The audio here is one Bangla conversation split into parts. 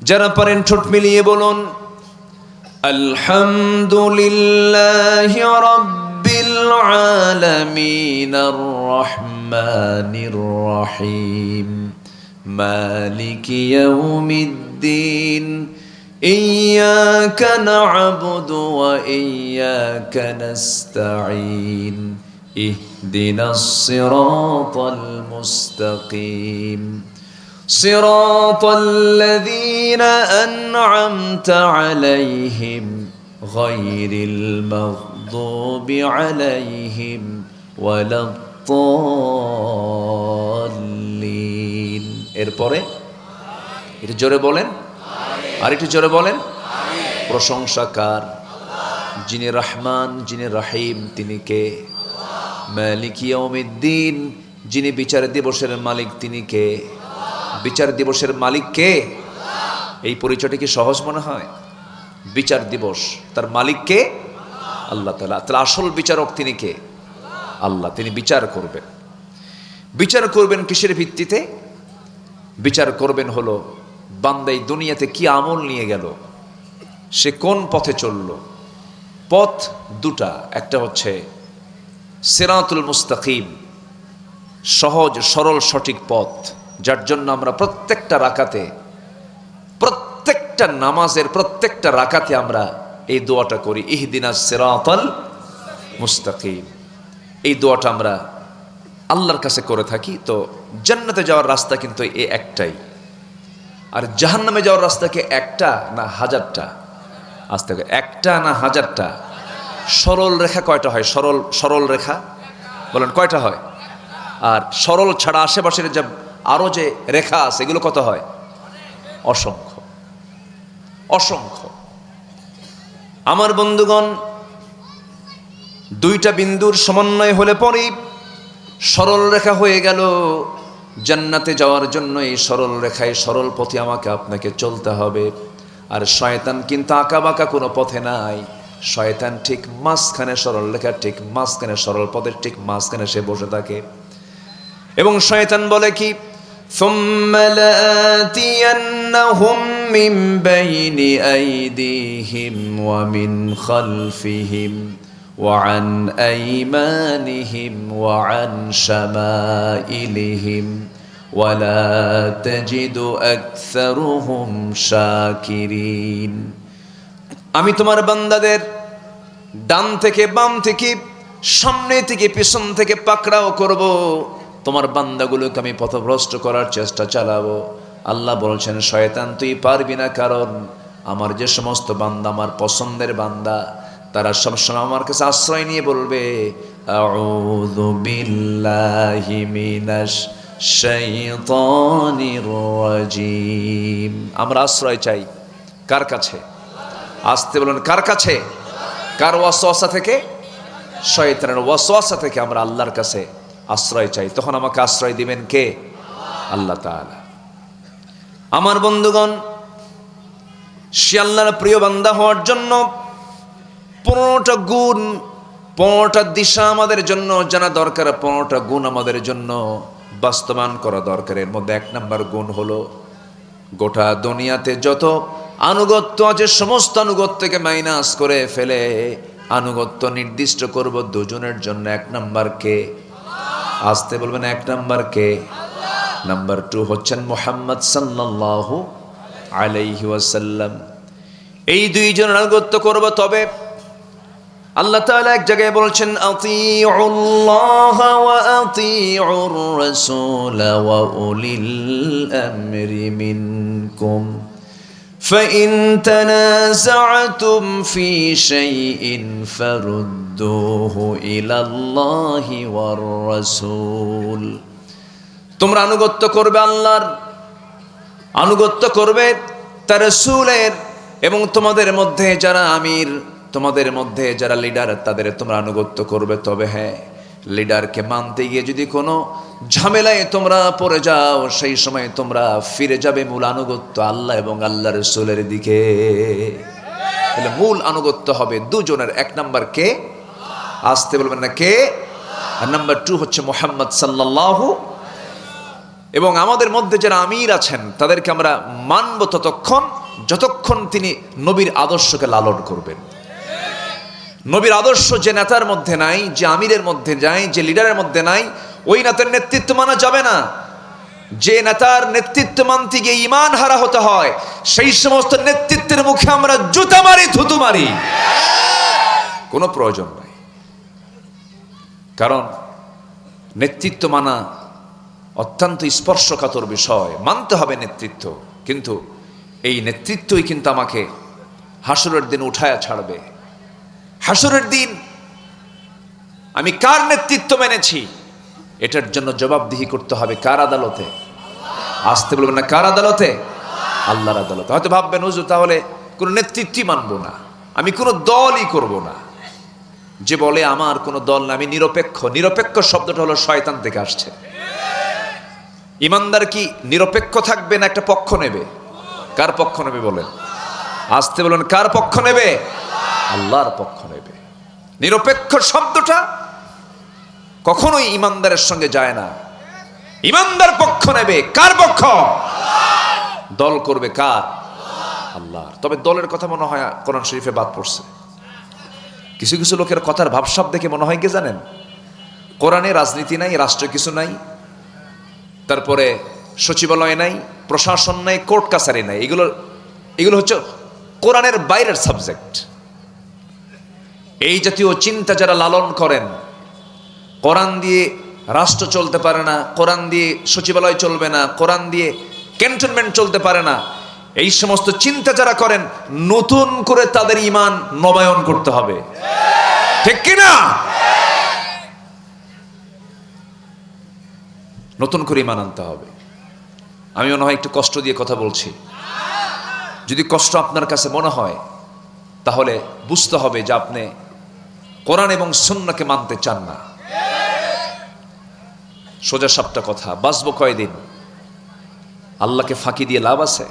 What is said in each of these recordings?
যারা পারেন ঠোঁট মিলিয়ে বলুন আলহামদুলিল্লাহি রাব্বিল আলামিন আর রহমানির রহিম মালিকি ইয়াউমিদ্দিন ইয়্যাকা না'বুদু ওয়া ইয়্যাকা নাস্তাঈন ইহদিনাস সিরাতাল মুস্তাকিম صراط الذين أنعمت عليهم غير المغضوب عليهم ولا الضالين এরপরে এটা জোরে বলেন আর একটু জোরে বলেন প্রশংসা কার যিনি রহমান যিনি রহিম তিনি কে মালিক ইয়াউমিদ্দিন যিনি বিচার দিবসের মালিক তিনি কে বিচার দিবসের মালিক কে এই পরিচয়টা কি সহজ মনে হয় বিচার দিবস তার মালিক কে আল্লাহ তাআলা তাহলে আসল বিচারক তিনি কে আল্লাহ তিনি বিচার করবেন কিসের ভিত্তিতে বিচার করবেন হলো বান্দা এই দুনিয়াতে কি আমল নিয়ে গেল সে কোন পথে চলল পথ দুটা একটা হচ্ছে সিরাতুল মুস্তাকিম সহজ সরল সঠিক পথ যার জন্য আমরা প্রত্যেকটা রাকাতে প্রত্যেকটা নামাজের প্রত্যেকটা রাকাতে আমরা এই দোয়াটা করি ইহদিনাস সিরাতাল মুস্তাকিম এই দোয়াটা আমরা আল্লাহর কাছে করে থাকি তো জান্নাতে যাওয়ার রাস্তা কিন্তু এই একটাই আর জাহান্নামে যাওয়ার রাস্তা কি একটা না হাজারটা আস্তে একটা না হাজারটা সরল রেখা কয়টা হয় সরল রেখা বলেন কয়টা হয় আর সরল ছাড়া আশেপাশের যে আরো যে রেখা আছে এগুলো কত হয় অসংখ্য অসংখ্য আমার বন্ধুগণ দুইটা বিন্দুর সমন্বয় হলে পরেই সরল রেখা হয়ে গেল জান্নাতে যাওয়ার জন্য এই সরল রেখায় সরল পথে আমাকে আপনাকে চলতে হবে আর শয়তান কিন্তু আঁকাবাঁকা কোনো পথে নাই শয়তান ঠিক মাঝখানে সরল রেখা ঠিক মাঝখানে সরল পথের ঠিক মাঝখানে সে বসে থাকে এবং শয়তান বলে কি ثم لآتينهم من بين أيديهم ومن خلفهم وعن أيمانهم وعن شمائلهم ولا تجد أكثرهم شاكرين আমি তোমার বান্দাদের ডান থেকে বাম থেকে সামনে থেকে পিছন থেকে পাকড়াও করব তোমার বান্দাগুলোকে আমি পথভ্রষ্ট করার চেষ্টা চালাবো আল্লাহ বলছেন শয়তান তুই পারবি না কারণ আমার যে সমস্ত বান্দা আমার পছন্দের বান্দা তারা সবসময় আমার কাছে আশ্রয় নিয়ে বলবে আউযু বিল্লাহি মিনাশ শাইতানির রাজিম আমরা আশ্রয় চাই কার কাছে আসতে বলেন কার কাছে কার ওয়াসওয়াসা থেকে শয়তানের ওয়াসওয়াসা থেকে আমরা আল্লাহর কাছে আশ্রয় চাই তখন আমাকে আশ্রয় দিবেন কে আল্লাহ তাআলা আমার বন্ধুগণ সে আল্লাহর প্রিয় বান্দা হওয়ার জন্য 15টা গুণ 15টা দিশা আমাদের জন্য জানা দরকার 15টা গুণ আমাদের জন্য বাস্তবায়ন করা দরকার এর মধ্যে 1 নম্বর গুণ হলো গোটা দুনিয়াতে যত আনুগত্য আছে সমস্ত আনুগত্যকে মাইনাস করে ফেলে আনুগত্য নির্দিষ্ট করব দুজনের জন্য 1 নম্বর কে আসতে বলবেন 1 নম্বর কে নাম্বার 2 হচ্ছেন মুহাম্মদ সাল্লাল্লাহু আলাইহি ওয়াসাল্লাম এই দুইজনের আনুগত্য করব তবে আল্লাহ তাআলা এক জায়গায় বলছেন আতিউল্লাহ ওয়া আতিউর রাসূল ওয়া উলিল আমরি মিনকুম فإن تنازعتم في شيء فردوه إلى الله والرسول তোমরা আনুগত্য করবে আল্লাহর আনুগত্য করবে তার রাসূলের এবং তোমাদের মধ্যে যারা আমির তোমাদের মধ্যে যারা লিডার তাদের তোমরা আনুগত্য করবে তবে হ্যাঁ লিডারকে মানতে গিয়ে যদি কোনো ঝামেলায় তোমরা পড়ে যাও সেই সময় তোমরা ফিরে যাবে মূল আনুগত্য আল্লাহ এবং আল্লাহর রাসূলের দিকে তাহলে মূল আনুগত্য হবে দুজনের 1 নম্বর কে আসতে বলবেন না কে আর নাম্বার 2 হচ্ছে মুহাম্মদ সাল্লাল্লাহু এবং আমাদের মধ্যে যারা আমির আছেন তাদেরকে আমরা মানব ততক্ষণ যতক্ষণ তিনি নবীর আদর্শকে লালন করবেন। নবীর আদর্শ যে নেতার মধ্যে নাই, যে আমিরের মধ্যে নাই, যে লিডারের মধ্যে নাই, ওই নেতার নেতৃত্ব মানা যাবে না। যে নেতার নেতৃত্ব মানতে গিয়ে ঈমান হারা হতে হয়, সেই সমস্ত নেতৃত্বের মুখে আমরা জুতা মারি, থুতু মারি, কোনো প্রয়োজন নাই। কারণ নেতৃত্ব মানা অত্যন্ত স্পর্শকাতর বিষয়, মানতে হবে নেতৃত্ব, কিন্তু এই নেতৃত্বই কিন্তু আমাকে হাসরের দিন উঠায়া ছাড়বে। হাসরের দিন আমি কার নেতৃত্ব মেনেছি এটার জন্য জবাবদিহি করতে হবে কার আদালতে? আসতে বলবেন না, কার আদালতে? আল্লাহর আদালতে। হয়তো ভাববেন হুজুর তাহলে কোনো নেতৃত্বই মানবো না, আমি কোনো দলই করব না। যে বলে আমার কোনো দল না, আমি নিরপেক্ষ, নিরপেক্ষ শব্দটা হলো শয়তান থেকে আসছে। ইমানদার কি নিরপেক্ষ থাকবে না একটা পক্ষ নেবে? কার পক্ষ নেবে বলেন? আসতে বলেন, কার পক্ষ নেবে? আল্লাহর পক্ষ নেবে। নিরপেক্ষ শব্দটা কখনোই ইমানদারের সঙ্গে যায় না। ইমানদার পক্ষ নেবে, কার পক্ষ? দল করবে কার? আল্লাহর। তবে দলের কথা মনে হয় কোরআন শরীফে বাদ পড়ছে। কিছু কিছু লোকের কথার ভাবসাব দেখে মনে হয় কি জানেন, কোরআনে রাজনীতি নাই, রাষ্ট্র কিছু নাই, তারপরে সচিবালয় নাই, প্রশাসন নাই, কোর্ট কাছারি নাই, এগুলো হচ্ছে কোরআনের বাইরের সাবজেক্ট। এই জাতীয় চিন্তা যারা লালন করেন, কোরআন দিয়ে রাষ্ট্র চলতে পারে না, কোরআন দিয়ে সচিবালয় চলবে না, কোরআন দিয়ে ক্যান্টনমেন্ট চলতে পারে না, এই সমস্ত চিন্তা যারা করেন, নতুন করে তাদের ঈমান নবায়ন করতে হবে, ঠিক কিনা? নতুন করে ঈমান আনতে হবে। আমি মনে হয় একটু কষ্ট দিয়ে কথা বলছি, যদি কষ্ট আপনার কাছে মনে হয় তাহলে বুঝতে হবে যে আপনি কোরআন এবং সুন্নাহকে মানতে চান না। সোজা সাপটা কথা, বাঁচবো কয়দিন? আল্লাহকে ফাঁকি দিয়ে লাভ আছে?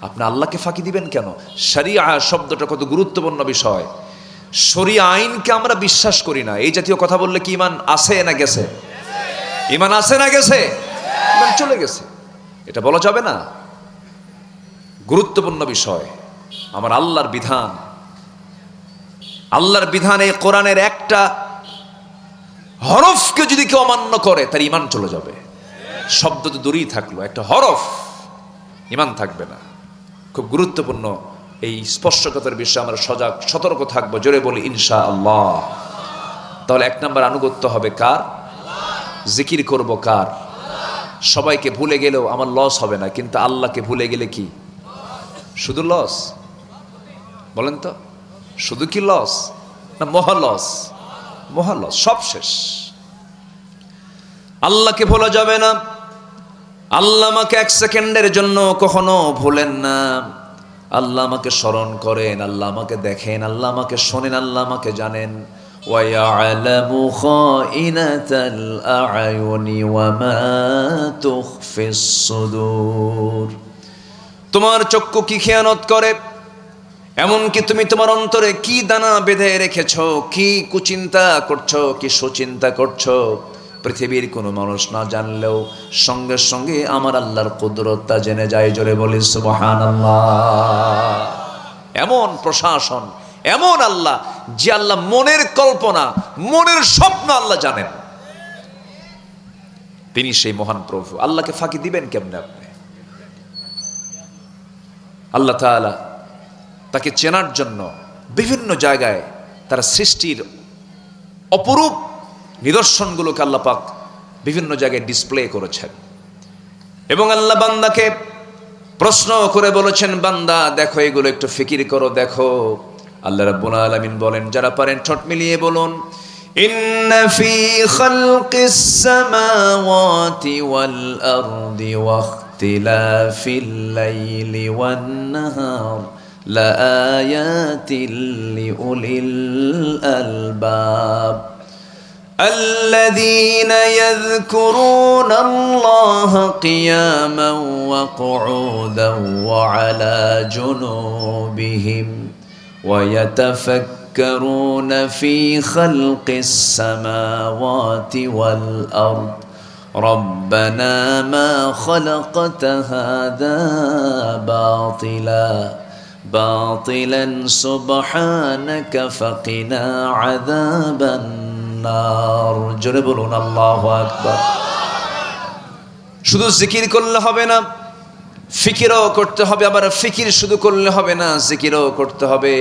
আপনি আল্লাহকে ফাঁকি দিবেন কেন? শরিয়া শব্দটা কত গুরুত্বপূর্ণ বিষয়। শরিয়া আইনকে আমরা বিশ্বাস করি না, এই জাতীয় কথা বললে কি ঈমান আছে না গেছে? ঈমান আছে না গেছে? ঈমান চলে গেছে, এটা বলা যাবে না। গুরুত্বপূর্ণ বিষয় আমার আল্লাহর বিধান। আল্লাহর বিধানে কোরআনের একটা হরফকে যদি কেউ অমান্য করে তার ঈমান চলে যাবে। শব্দ তো দূরেই থাকলো, একটা হরফ, ঈমান থাকবে না। খুব গুরুত্বপূর্ণ এই স্পর্শকাতর বিষয়ে আমরা সজাগ সতর্ক থাকবো। জোরে বলি ইনশাআল্লাহ। তাহলে এক নম্বর আনুগত্য হবে কার? জিকির করব কার? সবাইকে ভুলে গেলেও আমার লস হবে না, কিন্তু আল্লাহকে ভুলে গেলে কি শুধু লস? বলেন তো, শুধু কি লস না মহা লস? মহা লস, সব শেষ। আল্লাহকে ভোলা যাবে না। আল্লাহ আমাকে এক সেকেন্ডের জন্য কখনো ভুলেন না। আল্লাহ আমাকে স্মরণ করেন, আল্লাহ আমাকে দেখেন, আল্লাহ আমাকে শোনেন, আল্লাহ আমাকে জানেন। وَيَعْلَمُ خَائِنَةَ الْأَعْيُنِ وَمَا تُخْفِي الصُّدُورُ। তোমার চক্ষু কি খেয়ানত করে, এমনকি তুমি তোমার অন্তরে কি দানা বেঁধে রেখেছো, কি কুচিন্তা করছো, কি সুচিন্তা করছো, পৃথিবীর কোনো মানুষ না জানলেও সঙ্গে সঙ্গে আমার আল্লাহর কুদরতটা জেনে যায়। জোরে বলি সুবহানাল্লাহ। এমন প্রশাসন, এমন আল্লাহ, যে আল্লাহ মনের কল্পনা, মনের স্বপ্ন আল্লাহ জানেন। তিনি সেই মহান প্রভু। আল্লাহকে ফাঁকি দিবেন কেমনে আপনি? আল্লাহ তাআলা তাকে চেনার জন্য বিভিন্ন জায়গায় তার সৃষ্টির অপরূপ নিদর্শনগুলোকে আল্লাহ পাক বিভিন্ন জায়গায় ডিসপ্লে করেছেন। এবং আল্লাহ বান্দাকে প্রশ্ন করে বলেছেন, বান্দা দেখো এগুলো একটু ফিকির করো, দেখো। আল্লাহ রাব্বুল আলামিন বলেন, যারা পারেন ঠোঁট মিলিয়ে বলুন, ইন্না ফি খালকিস সামাওয়াতি ওয়াল আরদি ওয়া ইখতিলাফিল লাইলি ওয়ান নাহার লাআয়াতিল লিউলিল আলবাব الذين يذكرون الله قياما وقعودا وعلى جنوبهم ويتفكرون في خلق السماوات والأرض রব্বানা মা খালাকতা হাযা বাতিলান সুবহানাকা ফাকিনা আযাবান নার। জোরে বলুন আল্লাহু আকবার। শুধু জিকির করলে হবে না, ফিকিরও করতে হবে। আবার ফিকির শুধু করলে হবে না, জিকিরও করতে হবে।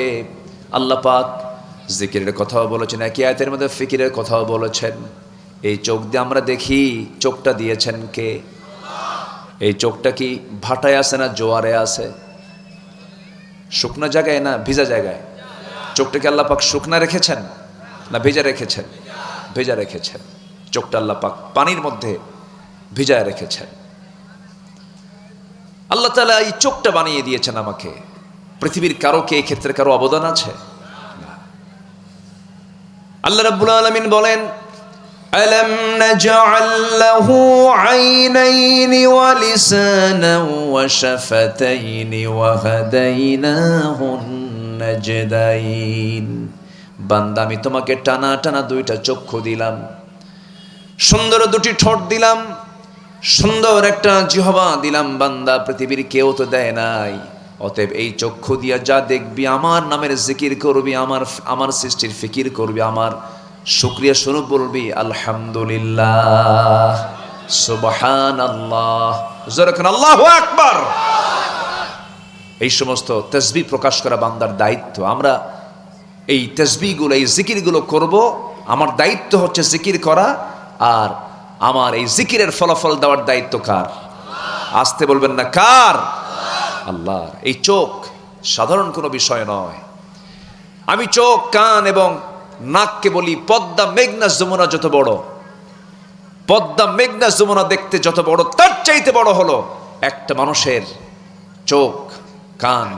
আল্লাহ পাক জিকিরের কথাও বলেছেন, একই আয়াতের মধ্যে ফিকিরের কথাও বলেছেন। এই চোখ দিয়ে আমরা দেখি, চোখটা দিয়েছেন কে? এই চোখটা কি ভাটায় আছে না জোয়ারে আছে? শুকনা জায়গায় না ভিজা জায়গায়? চোখটাকে আল্লাহ পাক শুকনা রেখেছেন না ভেজা রেখেছেন? ভেজা রেখেছেন। চোখটা আল্লাহ পাক পানির মধ্যে ভিজায় রেখেছেন। আল্লাহ তাআলা এই চোখটা বানিয়ে দিয়েছেন আমাকে। পৃথিবীর কারো কি এই ক্ষেত্রে কারো অবদান আছে? আল্লাহ রাব্বুল আলামিন বলেন, আলাম নাজআল লাহু আইনাইনি ওয়া লিসানান ওয়া শাফাতাইনি ওয়া হাদাইনাহুন নাজদাইন। বান্দা, আমি তোমাকে টানা টানা দুইটা চক্ষু দিলাম, সুন্দর দুটি ঠোঁট দিলাম, সুন্দর একটা জিহ্বা দিলাম। বান্দা, পৃথিবীর কেউ তো দেয় নাই। অতএব এই চক্ষু দিয়া যা দেখবি, আমার নামের জিকির করবি, আমার সৃষ্টির ফিকির করবি, আমার শুকরিয়া স্বরূপ বলবি আলহামদুলিল্লাহ, সুবহানাল্লাহ, যখন আল্লাহু আকবার। এই সমস্ত তাসবিহ প্রকাশ করা বান্দার দায়িত্ব। আমরা এই তাসবিহগুলো, এই জিকিরগুলো করব। আমার দায়িত্ব হচ্ছে জিকির করা, আর আমার এই জিকিরের ফলাফল দেওয়ার দায়িত্ব কার? আসতে বলবেন না, কার? আল্লাহর। এই চোখ সাধারণ কোনো বিষয় নয়। আমি চোখ, কান এবং নাককে বলি পদ্মা মেঘনা যমুনা যত বড়, পদ্মা মেঘনা যমুনা দেখতে যত বড়, তার চাইতে বড় হলো একটা মানুষের চোখ, কান,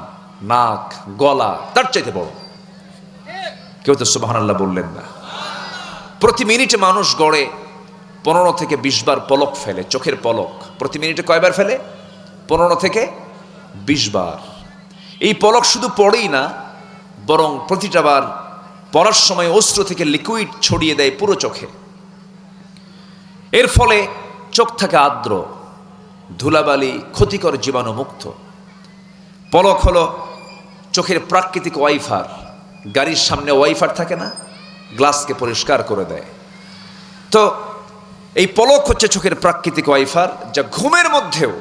নাক, গলা, তার চাইতে বড়। কেউ তো সুবহানাল্লাহ বললেন না। প্রতি মিনিটে মানুষ গড়ে 15 থেকে 20 বার পলক ফেলে, চোখের পলক। প্রতি মিনিটে কয়বার ফেলে? 15 থেকে 20 বার। এই পলক শুধু পড়েই না, বরং প্রতিটা বার পড়ার সময় অশ্রু থেকে লিকুইড ছড়িয়ে দেয় পুরো চোখে। এর ফলে চোখ থাকে আর্দ্র, ধুলাবালি, ক্ষতিকর জীবাণু মুক্ত। পলক হলো চোখের প্রাকৃতিক ওয়াইফার। গাড়ির সামনে ওয়াইফার থাকে না, গ্লাসকে পরিষ্কার করে দেয়। তো এই পলক হচ্ছে চোখের প্রাকৃতিক ওয়াইফার, যা ঘুমের মধ্যেও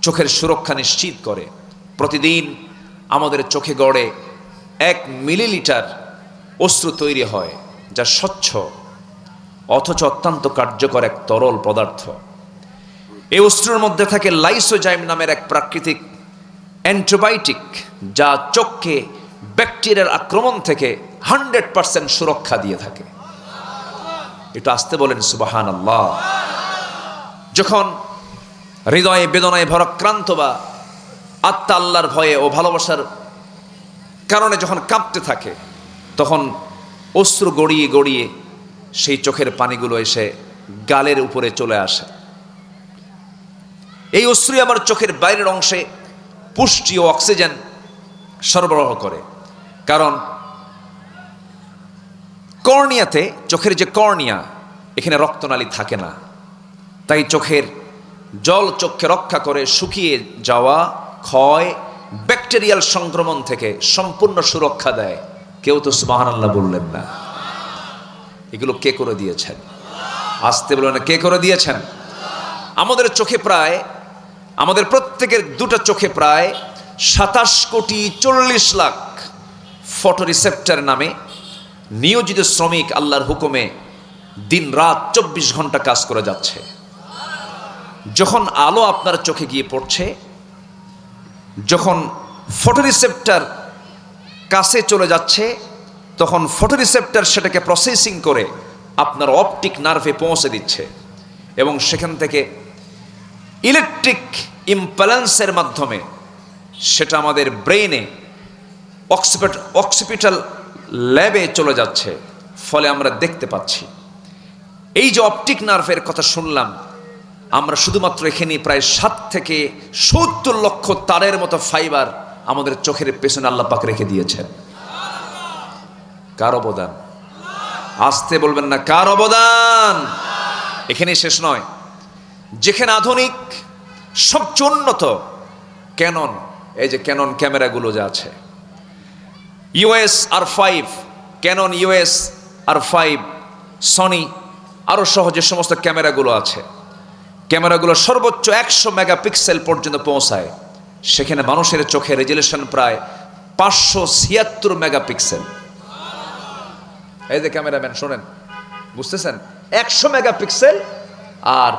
চোখের সুরক্ষা নিশ্চিত করে। প্রতিদিন আমাদের চোখে গড়ে 1 মিলিলিটার অশ্রু তৈরি হয়, যা স্বচ্ছ অথচ অত্যন্ত কার্যকর এক তরল পদার্থ। এই অশ্রুর মধ্যে থাকে লাইসোজাইম নামের এক প্রাকৃতিক অ্যান্টিবায়োটিক, যা চোখকে ব্যাকটেরিয়ার আক্রমণ থেকে 100% সুরক্ষা দিয়ে থাকে। এটা আসতে বলেন সুবহানাল্লাহ। যখন হৃদয়ে বেদনায় ভরাক্রান্ত বা আত্মা আল্লাহর ভয়ে ও ভালোবাসার কারণে যখন কাঁপতে থাকে, তখন অশ্রু গড়িয়ে গড়িয়ে সেই চোখের পানিগুলো এসে গালের উপরে চলে আসে। এই অশ্রু আবার চোখের বাইরের অংশে পুষ্টি ও অক্সিজেন সরবরাহ করে। কারণ কর্নিয়াতে, চোখের যে কর্নিয়া, এখানে রক্তনালী থাকে না, তাই চোখের জল চোখকে রক্ষা করে শুকিয়ে যাওয়া, ক্ষয়, ব্যাকটেরিয়াল সংক্রমণ থেকে সম্পূর্ণ সুরক্ষা দেয়। কেউ তো সুবহানাল্লাহ বললেন না। এগুলো কে করে দিয়েছেন? আসতে বললেন না, কে করে দিয়েছেন? আমাদের চোখে প্রায়, আমাদের প্রত্যেকের দুটো চোখে প্রায় 27,40,00,000 ফটো রিসেপ্টর নামে নিয়োজিত শ্রমিক আল্লাহর হুকুমে দিন রাত 24 ঘন্টা কাজ করে যাচ্ছে। যখন আলো আপনার চোখে গিয়ে পড়ছে, যখন ফটো রিসেপ্টর কাছে চলে যাচ্ছে, তখন ফটো রিসেপ্টর সেটাকে প্রসেসিং করে আপনার অপটিক নার্ভে পৌঁছে দিচ্ছে, এবং সেখান থেকে ইলেকট্রিক ইম্প্যালেন্সের মাধ্যমে সেটা আমাদের ব্রেইনে অক্সিপিটাল ল্যাবে চলে যাচ্ছে। ফলে আমরা দেখতে পাচ্ছি। এই যে অপটিক নার্ভের কথা শুনলাম, আমরা শুধুমাত্র এখানে প্রায় 7 থেকে 70 লক্ষ তারের মতো ফাইবার আমাদের চোখের পেছনে আল্লাহ পাক রেখে দিয়েছেন। কার অবদান? আসতে বলবেন না, কার অবদান? এখানেই শেষ নয়, যেখানে আধুনিক সবচেয়ে উন্নত ক্যানন, এই যে ক্যানন ক্যামেরাগুলো যা আছে, USR5, ক্যানন USR5, সনি, আরও সহজে সমস্ত ক্যামেরাগুলো আছে, ক্যামেরাগুলো সর্বোচ্চ 100 মেগাপিক্সেল পর্যন্ত পৌঁছায়। সেখানে মানুষের চোখে রেজুলেশন প্রায় 576 মেগাপিক্সেল। এই যে ক্যামেরাম্যান শোনেন, বুঝতেছেন, 100 মেগাপিক্সেল, আর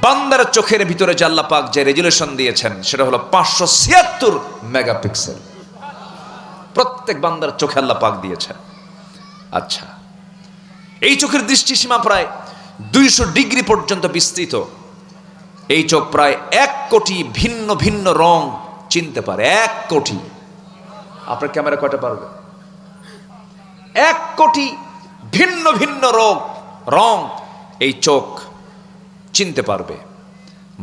বান্দার চোখের ভিতরে যে আল্লাহ পাক যে রেজুলেশন দিয়েছেন সেটা হলো 576 মেগাপিক্সেল। প্রত্যেক বান্দার চোখে আল্লাহ পাক দিয়েছেন। আচ্ছা, এই চোখের দৃষ্টিসীমা প্রায় 200 ডিগ্রি পর্যন্ত বিস্তৃত। এই চোখ প্রায় 1 কোটি ভিন্ন ভিন্ন রং চিনতে পারে। 1 কোটি। আপনার ক্যামেরা কয়টা পারবে? 1 কোটি ভিন্ন ভিন্ন রং এই চোখ চিনতে পারবে।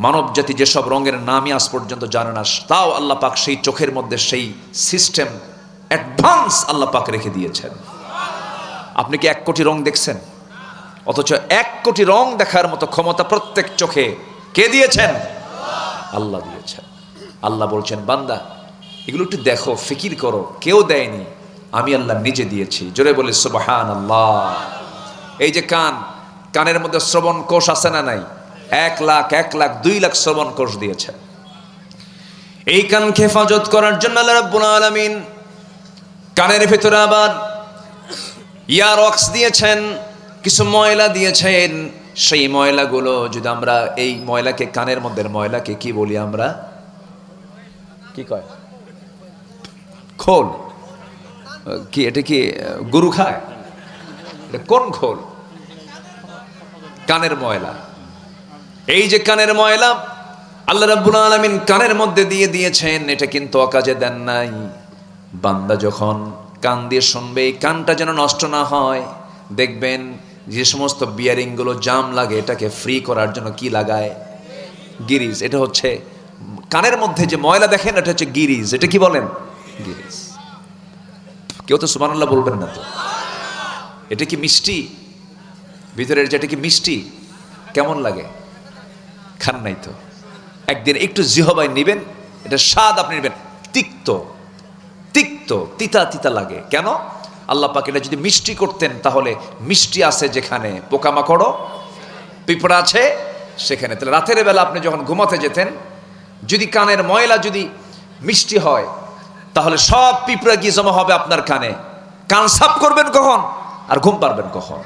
মানব জাতি যেসব রঙের নামই আজ পর্যন্ত জানে না, তাও আল্লাহ পাক সেই চোখের মধ্যে সেই সিস্টেম অ্যাডভান্স আল্লাহ পাক রেখে দিয়েছেন। আপনি কি 1 কোটি রং দেখছেন? অথচ 1 কোটি রং দেখার মতো ক্ষমতা প্রত্যেক চোখে কে দিয়েছেন? আল্লাহ দিয়েছেন। আল্লাহ বলছেন, বান্দা এগুলো একটু দেখো, ফিকির করো, কেউ দেয়নি, আমি আল্লাহ নিজে দিয়েছি। জোরে বলি সুবহানাল্লাহ। এই যে কানের মধ্যে শ্রবণ কোষ আছে না নাই? 1 লাখ 2 লাখ শ্রবণ কোষ দিয়েছেন। এই কানকে হেফাজত করার জন্য আল্লাহ রাব্বুল আলামিন কানের ভিতরে আবার ইয়ারক্স দিয়েছেন, কিছু ময়লা দিয়েছেন। সেই ময়লাগুলো যদি আমরা, এই ময়লাকে, কানের মধ্যে ময়লাকে কি বলি আমরা? কি কয়? খোল। কি এটা কি গরু খায়? এটা কোন খোল? কানের ময়লা। এই যে কানের ময়লা আল্লাহ রাব্বুল আলামিন কানের মধ্যে দিয়ে দিয়েছেন, এটা কিন্তু অকাজে দেন নাই। বান্দা যখন কান দিয়ে শুনবে, এই কানটা যেন নষ্ট না হয়, দেখবেন যে সমস্ত বিয়ারিংগুলো জাম লাগে, এটাকে ফ্রি করার জন্য কি লাগায়? গিরিজ। এটা হচ্ছে কানের মধ্যে যে ময়লা দেখেন, এটা হচ্ছে গিরিজ। এটা কি বলেন? গিরিজ। কেউ তো সুবহানাল্লাহ বলবেন না তো? এটা কি মিষ্টি? ভিতরের যেটা কি মিষ্টি? কেমন লাগে? খান নাই তো? একদিন একটু জিহবায় নিবেন, এটা স্বাদ আপনি নেবেন, তিক্ত তিতা তিতা লাগে। কেন? আল্লাহ পাক এটা যদি মিষ্টি করতেন, তাহলে মিষ্টি আছে যেখানে পোকামাকড় পিঁপড়া আছে সেখানে। তাহলে রাতের বেলা আপনি যখন ঘুমাতে যেতেন, যদি কানের ময়লা যদি মিষ্টি হয়, তাহলে সব পিঁপড়া গিয়ে জমা হবে আপনার কানে। কান সাফ করবেন কখন? আর ঘুম পারবেন কখন?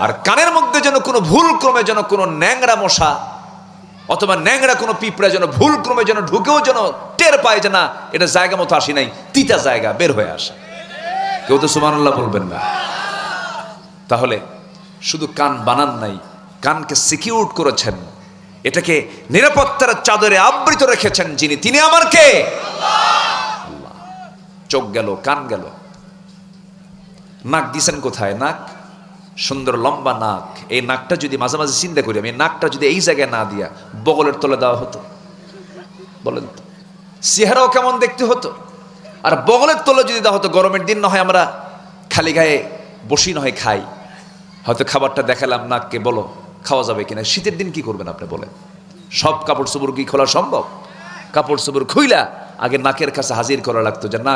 আর কানের মধ্যে যেন কোনো ভুল ক্রমে যেন কোনো ন্যাংরা মশা অথবা ন্যাংরা কোনো পিঁপড়া যেন ভুল ক্রমে যেন ঢুকেও যেন টের পায় যে না, এটা জায়গা মতো আসি নাই, তিতা জায়গা, বের হয়ে আসে। কেউ তো সুবহানাল্লাহ বলবেন না? তাহলে শুধু কান বানান নাই, কানকে সিকিউর করেছেন, এটাকে নিরাপত্তার চাদরে আবৃত রেখেছেন যিনি, তিনি আমার কে? আল্লাহ। চোখ গেল, কান গেল, নাক দিছেন কোথায়? নাক, সুন্দর লম্বা নাক। এই নাকটা যদি মাঝে মাঝে চিন্তা করি আমি, নাকটা যদি এই জায়গায় না দিয়া বগলের তলে দেওয়া হতো, বলেন তো চেহারাও কেমন দেখতে হতো? আর বগলের তলে যদি দেওয়া হতো, গরমের দিন না হয় আমরা খালি গায়ে বসি না হয় খাই, হয়তো খাবারটা দেখালাম নাককে, বলো খাওয়া যাবে কিনা। শীতের দিন কি করবেন আপনি বলেন? সব কাপড় চোপড় কি খোলা সম্ভব? কাপড় চোপড় খুইলা আগে নাকের কাছে হাজির করা লাগতো যে না,